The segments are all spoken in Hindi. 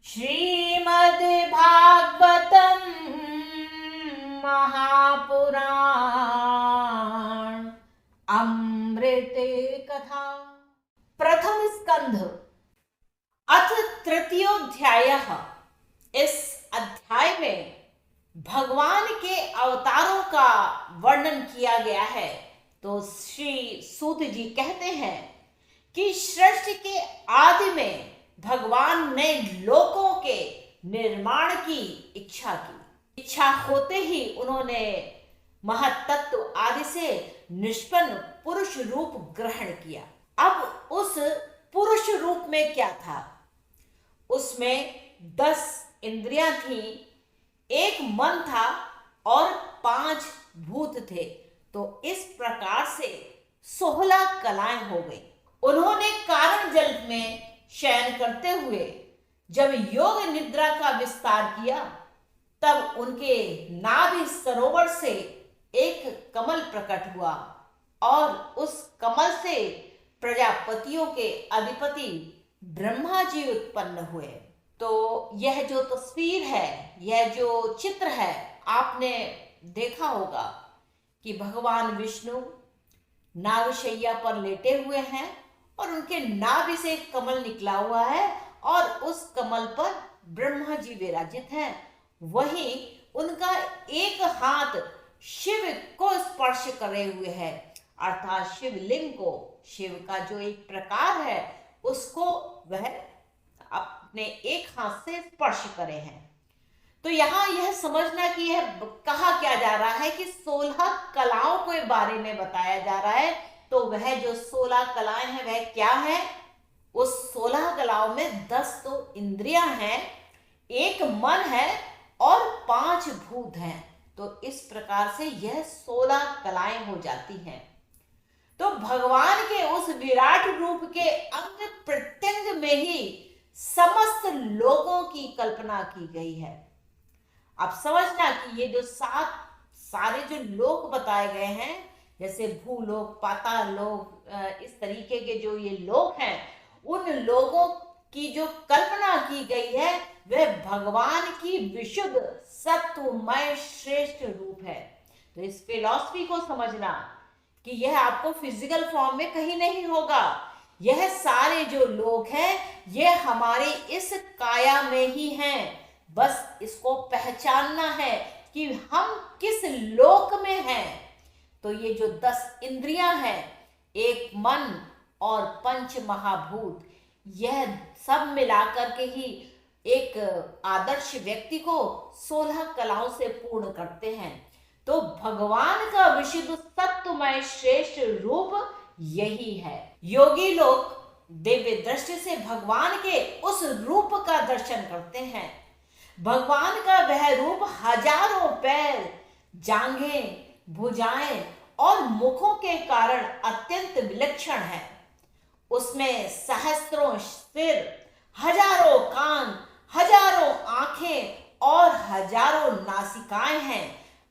श्रीमद्भागवतम महापुराण अमृत कथा प्रथम स्कंध अथ तृतीयोध्यायः। इस अध्याय में भगवान के अवतारों का वर्णन किया गया है। तो श्री सूत जी कहते हैं कि सृष्टि के आदि में भगवान ने लोकों के निर्माण की इच्छा की। इच्छा होते ही उन्होंने महत्तत्व आदि से निष्पन्न पुरुष रूप ग्रहण किया। अब उस पुरुष रूप में क्या था? उसमें 10 इंद्रियां थी, एक मन था और 5 भूत थे। तो इस प्रकार से 16 कलाएं हो गई। उन्होंने कारण जल में शयन करते हुए जब योग निद्रा का विस्तार किया, तब उनके नाभि सरोवर से एक कमल प्रकट हुआ और उस कमल से प्रजापतियों के अधिपति ब्रह्मा जी उत्पन्न हुए। तो यह जो तस्वीर है, यह जो चित्र है, आपने देखा होगा कि भगवान विष्णु नागशैया पर लेटे हुए हैं और उनके नाभि से एक कमल निकला हुआ है और उस कमल पर ब्रह्मा जी विराजित हैं। वहीं उनका एक हाथ शिव को स्पर्श करे हुए है, अर्थात शिवलिंग को, शिव का जो एक प्रकार है उसको वह अपने एक हाथ से स्पर्श करे हैं। तो यहाँ यह समझना कि यह कहा क्या जा रहा है कि 16 कलाओं के बारे में बताया जा रहा है। तो वह जो 16 कलाएं हैं वह क्या है? उस 16 कलाओं में 10 तो इंद्रियां हैं, एक मन है और 5 भूत हैं। तो इस प्रकार से यह 16 कलाएं हो जाती हैं। तो भगवान के उस विराट रूप के अंग प्रत्यंग में ही समस्त लोगों की कल्पना की गई है। अब समझना कि ये जो सारे जो लोक बताए गए हैं, जैसे भूलोक, पाताल लोक, इस तरीके के जो ये लोक हैं, उन लोगों की जो कल्पना की गई है वह भगवान की विशुद्ध सत्वमय श्रेष्ठ रूप है। तो इस फिलॉसफी को समझना कि यह आपको फिजिकल फॉर्म में कहीं नहीं होगा। यह सारे जो लोक हैं यह हमारी इस काया में ही हैं। बस इसको पहचानना है कि हम किस लोक में हैं। तो ये जो 10 इंद्रियां हैं, एक मन और 5 महाभूत, यह सब मिलाकर के ही एक आदर्श व्यक्ति को 16 कलाओं से पूर्ण करते हैं। तो भगवान का विशुद्ध सत्वमय श्रेष्ठ रूप यही है। योगी लोग दिव्य दृष्टि से भगवान के उस रूप का दर्शन करते हैं। भगवान का वह रूप हजारों पैर, जांघें, भुजाएं और मुखों के कारण अत्यंत विलक्षण है। उसमें सहस्त्रों सिर, हजारों कान, हजारों आंखें और हजारों नासिकाएं हैं।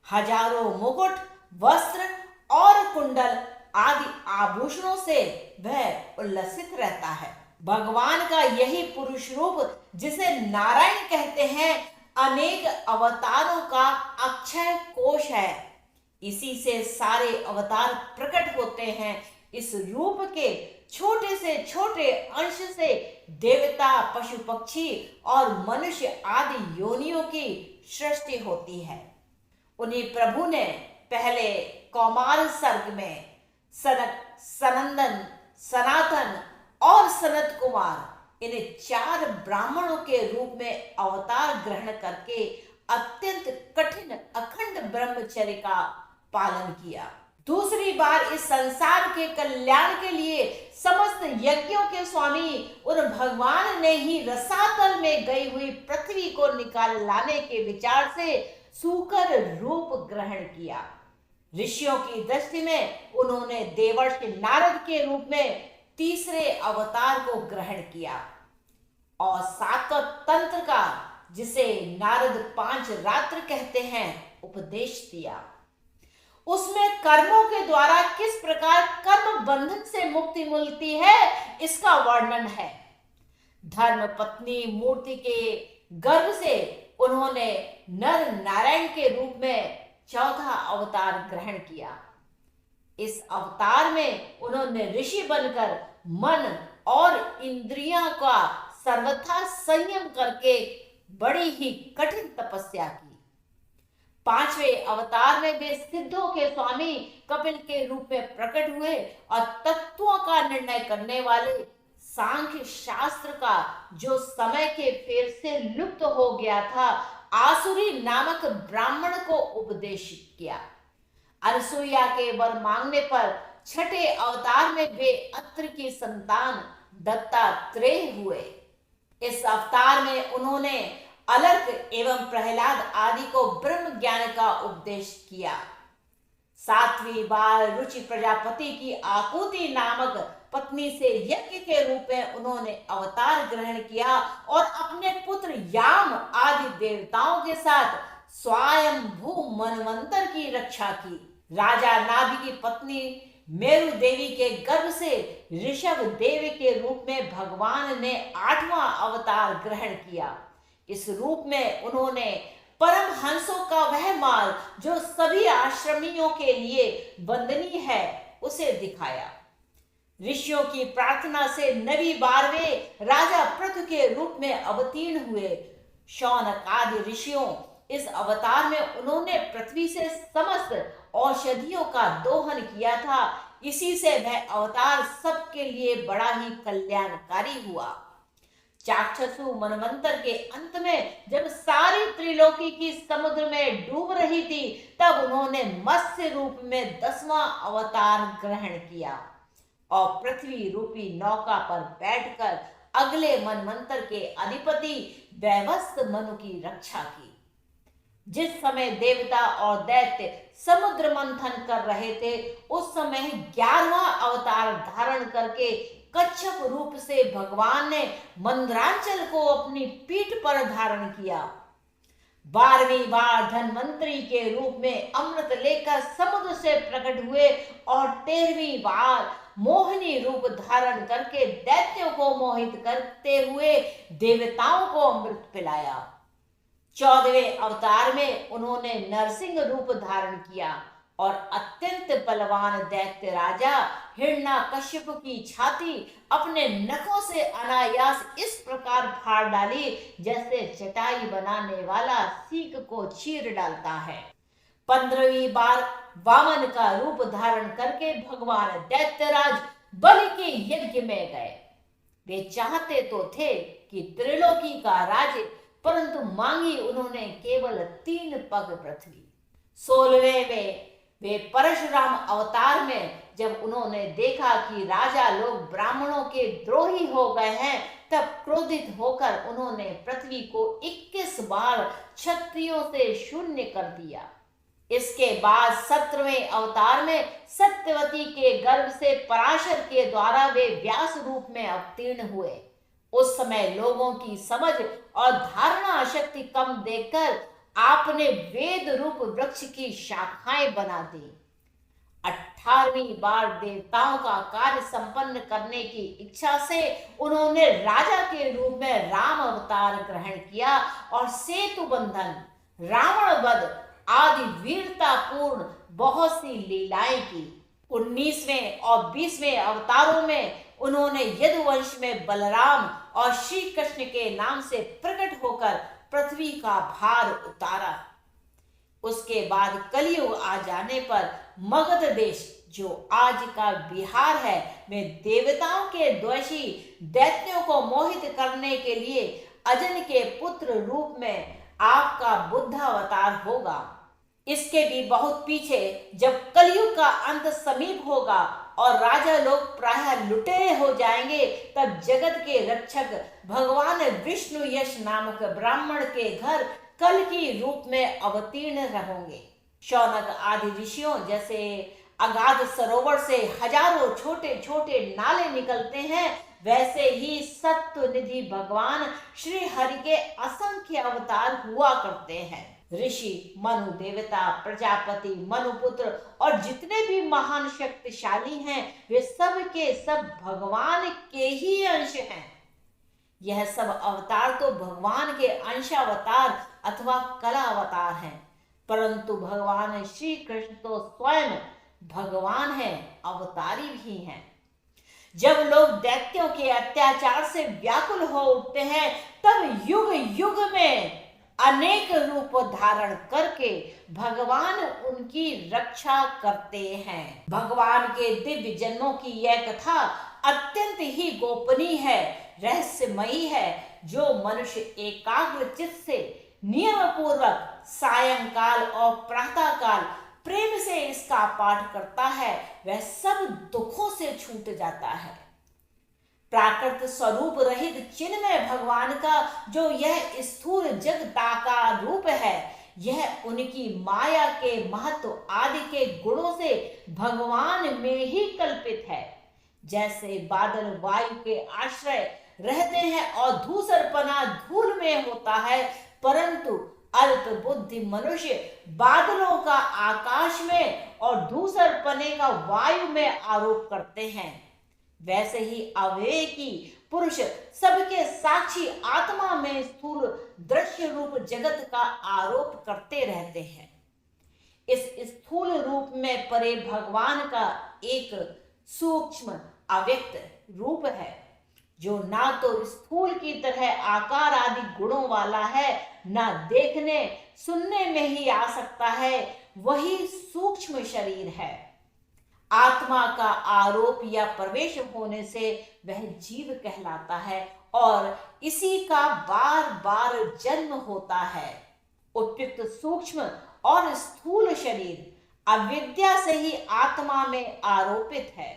हजारों मुकुट, वस्त्र और कुंडल आदि आभूषणों से वह उल्लसित रहता है। भगवान का यही पुरुष रूप, जिसे नारायण कहते हैं, अनेक अवतारों का अक्षय कोश है। इसी से सारे अवतार प्रकट होते हैं। इस रूप के छोटे से छोटे अंश से देवता, पशु पक्षी और मनुष्य आदि योनियों की सृष्टि होती है। उन्हीं प्रभु ने पहले कौमार सर्ग में सनक, सनंदन, सनातन और सनत कुमार, इन 4 ब्राह्मणों के रूप में अवतार ग्रहण करके अत्यंत कठिन अखंड ब्रह्मचर्य का पालन किया। दूसरी बार इस संसार के कल्याण के लिए समस्त यज्ञों के स्वामी उन भगवान ने ही रसातल में गई हुई पृथ्वी को निकाल लाने के विचार से सूकर रूप ग्रहण किया। ऋषियों की दृष्टि में उन्होंने देवर्षि नारद के रूप में तीसरे अवतार को ग्रहण किया और सातवें तंत्र का, जिसे नारद 5 रात्र कहते हैं, उपदेश दिया। उसमें कर्मों के द्वारा किस प्रकार कर्म बंधन से मुक्ति मिलती है, इसका वर्णन है। धर्म पत्नी मूर्ति के गर्भ से उन्होंने नर नारायण के रूप में चौथा अवतार ग्रहण किया। इस अवतार में उन्होंने ऋषि बनकर मन और इंद्रियों का सर्वथा संयम करके बड़ी ही कठिन तपस्या की। पांचवें अवतार में वे सिद्धों के स्वामी कपिल के रूप में प्रकट हुए और तत्वों का निर्णय करने वाले सांख्य शास्त्र का जो समय के फेर से लुप्त हो गया था आसुरी नामक ब्राह्मण को उपदेशित किया। अनसुईया के वर मांगने पर छठे अवतार में वे अत्रि की संतान दत्तात्रेय हुए। इस अवतार में उन्होंने अलर्क एवं प्रहलाद आदि को ब्रह्म ज्ञान का उपदेश किया। सातवीं बार रुचि प्रजापति की आकुति नामक पत्नी से यज्ञ के रूप में उन्होंने अवतार ग्रहण किया और अपने पुत्र याम आदि देवताओं के साथ स्वयंभू मनवंतर की रक्षा की। राजा नाभि की पत्नी मेरु देवी के गर्भ से ऋषभ देवी के रूप में भगवान ने आठवां अवतार ग्रहण किया। इस रूप में उन्होंने परम हंसों का वह मार्ग जो सभी आश्रमियों के लिए वंदनीय है उसे दिखाया। ऋषियों की प्रार्थना से नवी बार वे राजा पृथु के रूप में अवतीर्ण हुए। शौनक आदि ऋषियों इस अवतार में उन्होंने पृथ्वी से समस्त औषधियों का दोहन किया था। इसी से वह अवतार सबके लिए बड़ा ही कल्याणकारी हुआ। चाक्षसु मनवंतर के अंत में जब सारी त्रिलोकी की समुद्र में डूब रही थी तब उन्होंने मत्स्य रूप में 10वां अवतार ग्रहण किया और पृथ्वी रूपी नौका पर बैठकर अगले मनवंतर के अधिपति वैवस्वत मनु की रक्षा की। जिस समय देवता और दैत्य समुद्र मंथन कर रहे थे उस समय 11वां अवतार धारण करके कच्छप रूप से भगवान ने मंदरांचल को अपनी पीठ पर धारण किया। 12वीं बार धन्वंतरी के रूप में अमृत लेकर समुद्र से प्रकट हुए और 13वीं बार मोहिनी रूप धारण करके दैत्यों को मोहित करते हुए देवताओं को अमृत पिलाया। 14वें अवतार में उन्होंने नरसिंह रूप धारण किया और अत्यंत बलवान दैत्य राजा हिरण्याकश्यप की छाती अपने नखों से अनायास इस प्रकार फाड़ डाली जैसे चटाई बनाने वाला सीक को चीर डालता है। 15वीं बार वामन का रूप धारण करके भगवान दैत्यराज बलि के यज्ञ में गए। वे चाहते तो थे कि त्रिलोकी का राज्य, परंतु मांगी उन्होंने केवल 3 पग पृथ्वी। 16वें में वे परशुराम अवतार में जब उन्होंने देखा कि राजा लोग ब्राह्मणों के द्रोही हो गए हैं तब क्रोधित होकर उन्होंने पृथ्वी को 21 बार क्षत्रियों से शून्य कर दिया। इसके बाद 17वें अवतार में सत्यवती के गर्भ से पराशर के द्वारा वे व्यास रूप में अवतीर्ण हुए। उस समय लोगों की समझ और धारणा शक्ति कम देखकर आपने वेद रूप वृक्ष की शाखाएं बना दी। 18वीं बार देवताओं का कार्य संपन्न करने की इच्छा से उन्होंने राजा के रूप में राम अवतार ग्रहण किया और सेतु बंधन, रावण वध आदि वीरतापूर्ण बहुत सी लीलाएं की। 19वें और 20वें अवतारों में उन्होंने यदुवंश में बलराम और श्री कृष्ण के नाम से प्रकट होकर पृथ्वी का भार उतारा। उसके बाद कलयुग आ जाने पर मगध देश जो आज का बिहार है में देवताओं के द्वेषी दैत्यों को मोहित करने के लिए अजन के पुत्र रूप में आपका बुद्धावतार होगा। इसके भी बहुत पीछे जब कलयुग का अंत समीप होगा और राजा लोग प्रायः लुटेरे हो जाएंगे तब जगत के रक्षक भगवान विष्णु यश नामक ब्राह्मण के घर कल की रूप में अवतीर्ण रहेंगे। शौनक आदि ऋषियों जैसे अगाध सरोवर से हजारों छोटे छोटे नाले निकलते हैं वैसे ही सत्व निधि भगवान श्री हरि के असंख्य अवतार हुआ करते हैं। ऋषि, मनु देवता, प्रजापति, मनुपुत्र और जितने भी महान शक्तिशाली हैं वे सब के सब भगवान के ही अंश हैं। यह सब अवतार तो भगवान के अंशावतार अथवा कला अवतार हैं, परंतु भगवान श्री कृष्ण तो स्वयं भगवान हैं, अवतारी भी हैं। जब लोग दैत्यों के अत्याचार से व्याकुल हो उठते हैं, तब युग युग में अनेक रूप धारण करके भगवान उनकी रक्षा करते हैं। भगवान के दिव्य जन्मों की यह कथा अत्यंत ही गोपनीय है, रहस्यमयी है। जो मनुष्य एकाग्र चित्त से नियम पूर्वक सायंकाल और प्रातः काल प्रेम से इसका पाठ करता है, वह सब दुखों से छूट जाता है। प्राकृत स्वरूप रहित चिन्मय भगवान का जो यह स्थूल जगदाकार रूप है, यह उनकी माया के महत्व आदि के गुणों से भगवान में ही कल्पित है। जैसे बादल वायु के आश्रय रहते हैं और धूसरपना धूल में होता है, परंतु अल्प बुद्धि मनुष्य बादलों का आकाश में और धूसरपने का वायु में आरोप करते हैं, वैसे ही अविवेकी पुरुष सबके साक्षी आत्मा में स्थूल दृश्य रूप जगत का आरोप करते रहते हैं। इस स्थूल रूप में परे भगवान का एक सूक्ष्म अव्यक्त रूप है, जो ना तो स्थूल की तरह आकार आदि गुणों वाला है, ना देखने सुनने में ही आ सकता है, वही सूक्ष्म शरीर है। आत्मा का आरोप या प्रवेश होने से वह जीव कहलाता है और इसी का बार बार जन्म होता है। उपयुक्त सूक्ष्म और स्थूल शरीर अविद्या से ही आत्मा में आरोपित है।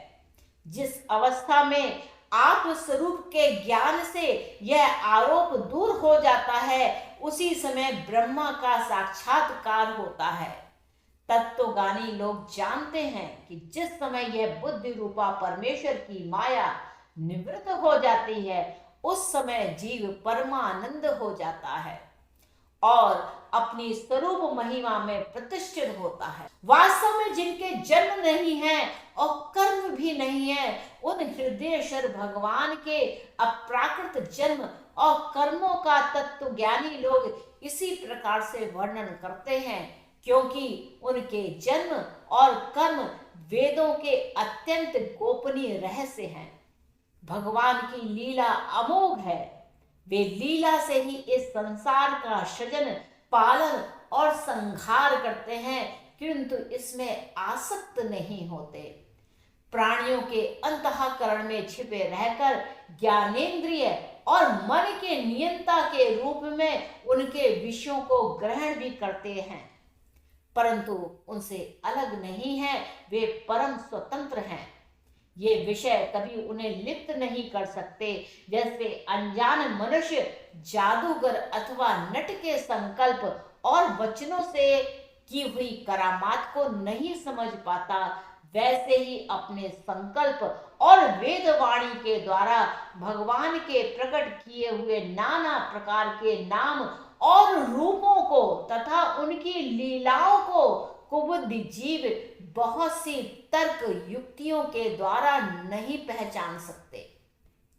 जिस अवस्था में आत्म स्वरूप के ज्ञान से यह आरोप दूर हो जाता है, उसी समय ब्रह्मा का साक्षात्कार होता है। तत्वज्ञानी लोग जानते हैं कि जिस समय यह बुद्धि रूपा परमेश्वर की माया निवृत्त हो जाती है, उस समय जीव परमानंद हो जाता है और अपनी स्वरूप महिमा में प्रतिष्ठित होता है। वास्तव में जिनके जन्म नहीं है और कर्म भी नहीं है, उन हृदयेश्वर भगवान के अप्राकृत जन्म और कर्मों का तत्वज्ञानी लोग इसी प्रकार से वर्णन करते हैं, क्योंकि उनके जन्म और कर्म वेदों के अत्यंत गोपनीय रहस्य हैं। भगवान की लीला अमोघ है। वे लीला से ही इस संसार का सृजन, पालन और संहार करते हैं, किंतु इसमें आसक्त नहीं होते। प्राणियों के अंतःकरण में छिपे रहकर ज्ञानेंद्रिय और मन के नियंता के रूप में उनके विषयों को ग्रहण भी करते हैं, परंतु उनसे अलग नहीं है, वे परम स्वतंत्र हैं। ये विषय कभी उन्हें लिप्त नहीं कर सकते। जैसे अनजान मनुष्य जादूगर अथवा नट के संकल्प और वचनों से की हुई करामात को नहीं समझ पाता, वैसे ही अपने संकल्प और वेदवाणी के द्वारा भगवान के प्रकट किए हुए नाना प्रकार के नाम और रूपों को तथा उनकी लीलाओं को कुबुद्धि जीव बहुत सी तर्क युक्तियों के द्वारा नहीं पहचान सकते।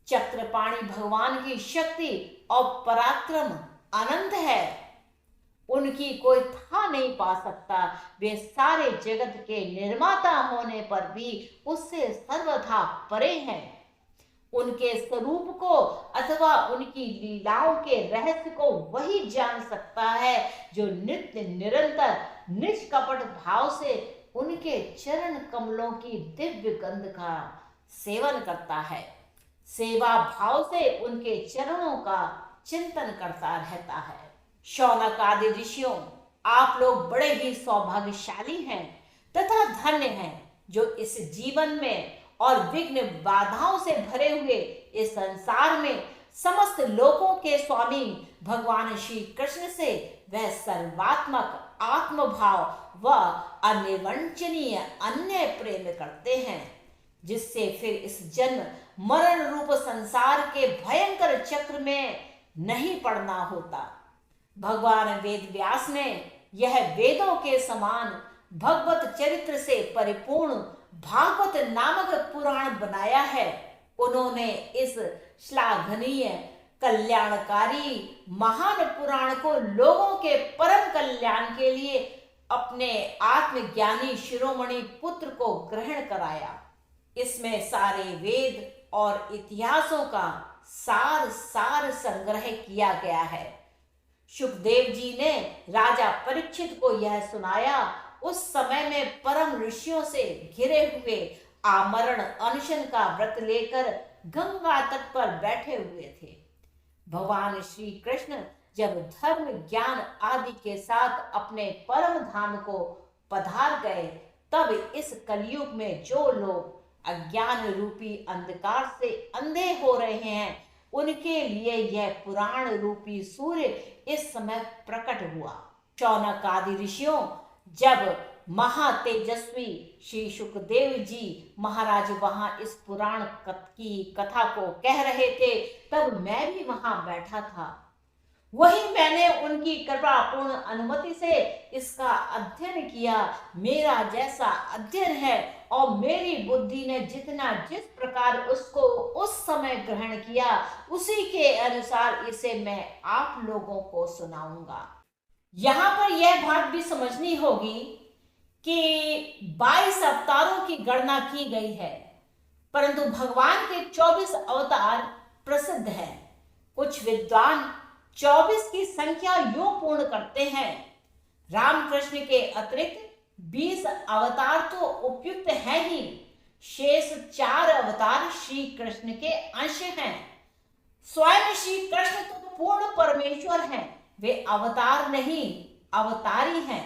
चक्रपाणि भगवान की शक्ति और पराक्रम अनंत है, उनकी कोई था नहीं पा सकता। वे सारे जगत के निर्माता होने पर भी उससे सर्वथा परे हैं। उनके स्वरूप को अथवा उनकी लीलाओं के रहस्य को वही जान सकता है जो नित्य निरंतर निष्कपट भाव से उनके चरण कमलों की दिव्य गंध का सेवन करता है, सेवा भाव से उनके चरणों का चिंतन करता रहता है। शौनक आदि ऋषियों, आप लोग बड़े ही सौभाग्यशाली हैं तथा धन्य हैं, जो इस जीवन में और विघ्न बाधाओं से भरे हुए इस संसार में समस्त लोकों के स्वामी भगवान श्री कृष्ण से वह सर्वात्मक आत्मभाव व अनिर्वंचनीय अन्य प्रेम करते हैं, जिससे फिर इस जन्म मरण रूप संसार के भयंकर चक्र में नहीं पड़ना होता। भगवान वेद व्यास ने यह वेदों के समान भगवत चरित्र से परिपूर्ण भागवत नामक पुराण बनाया है। उन्होंने इस श्लाघनीय कल्याणकारी महान पुराण को लोगों के परम कल्याण के लिए अपने आत्मज्ञानी शिरोमणि पुत्र को ग्रहण कराया। इसमें सारे वेद और इतिहासों का सार संग्रह किया गया है। सुखदेव जी ने राजा परीक्षित को यह सुनाया। उस समय में परम ऋषियों से घिरे हुए आमरण अनशन का व्रत लेकर गंगा तट पर बैठे हुए थे। भगवान श्री कृष्ण जब धर्म ज्ञान आदि के साथ अपने परम धाम को पधार गए, तब इस कलयुग में जो लोग अज्ञान रूपी अंधकार से अंधे हो रहे हैं, उनके लिए यह पुराण रूपी सूर्य इस समय प्रकट हुआ। शौनक आदि ऋषियों जब महातेजस्वी श्री सुखदेव जी महाराज वहां इस पुराण की कथा को कह रहे थे, तब मैं भी वहां बैठा था। वही मैंने उनकी कृपापूर्ण अनुमति से इसका अध्ययन किया। मेरा जैसा अध्ययन है और मेरी बुद्धि ने जिस प्रकार उसको उस समय ग्रहण किया, उसी के अनुसार इसे मैं आप लोगों को सुनाऊंगा। यहाँ पर यह बात भी समझनी होगी कि 22 अवतारों की गणना की गई है, परंतु भगवान के 24 अवतार प्रसिद्ध हैं। कुछ विद्वान 24 की संख्या यूं पूर्ण करते हैं। रामकृष्ण के अतिरिक्त 20 अवतार तो उपयुक्त है ही, शेष 4 अवतार श्री कृष्ण के अंश हैं। स्वयं श्री कृष्ण तो पूर्ण परमेश्वर हैं, वे अवतार नहीं अवतारी हैं।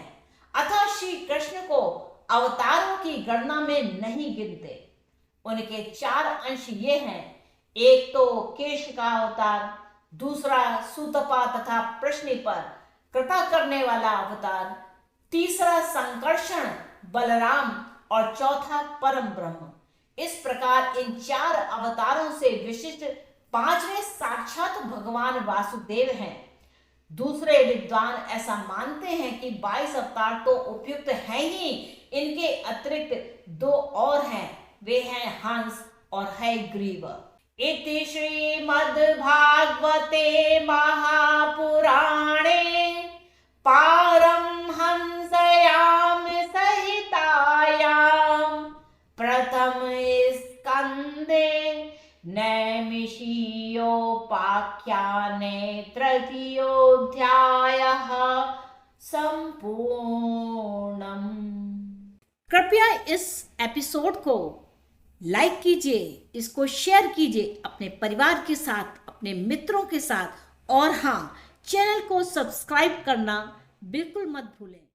अतः श्री कृष्ण को अवतारों की गणना में नहीं गिनते। उनके 4 अंश ये हैं, एक तो केश का अवतार, दूसरा सूतपा तथा प्रश्न पर कृपा करने वाला अवतार, तीसरा संकर्षण बलराम और चौथा परम ब्रह्म। इस प्रकार इन 4 अवतारों से विशिष्ट 5वें साक्षात भगवान वासुदेव हैं। दूसरे विद्वान ऐसा मानते हैं कि 22 अवतार तो उपयुक्त हैं ही, इनके अतिरिक्त 2 और हैं, वे हैं हंस और हयग्रीव। इति श्रीमद्भागवते महापुराणे पारमहंस्यां संहितायां प्रथम स्कंदे नैमिषीयोपाख्याने तृतीयोऽध्यायः संपूर्णम्। कृपया इस एपिसोड को लाइक कीजिए, इसको शेयर कीजिए अपने परिवार के साथ, अपने मित्रों के साथ, और हाँ, चैनल को सब्सक्राइब करना बिल्कुल मत भूलें।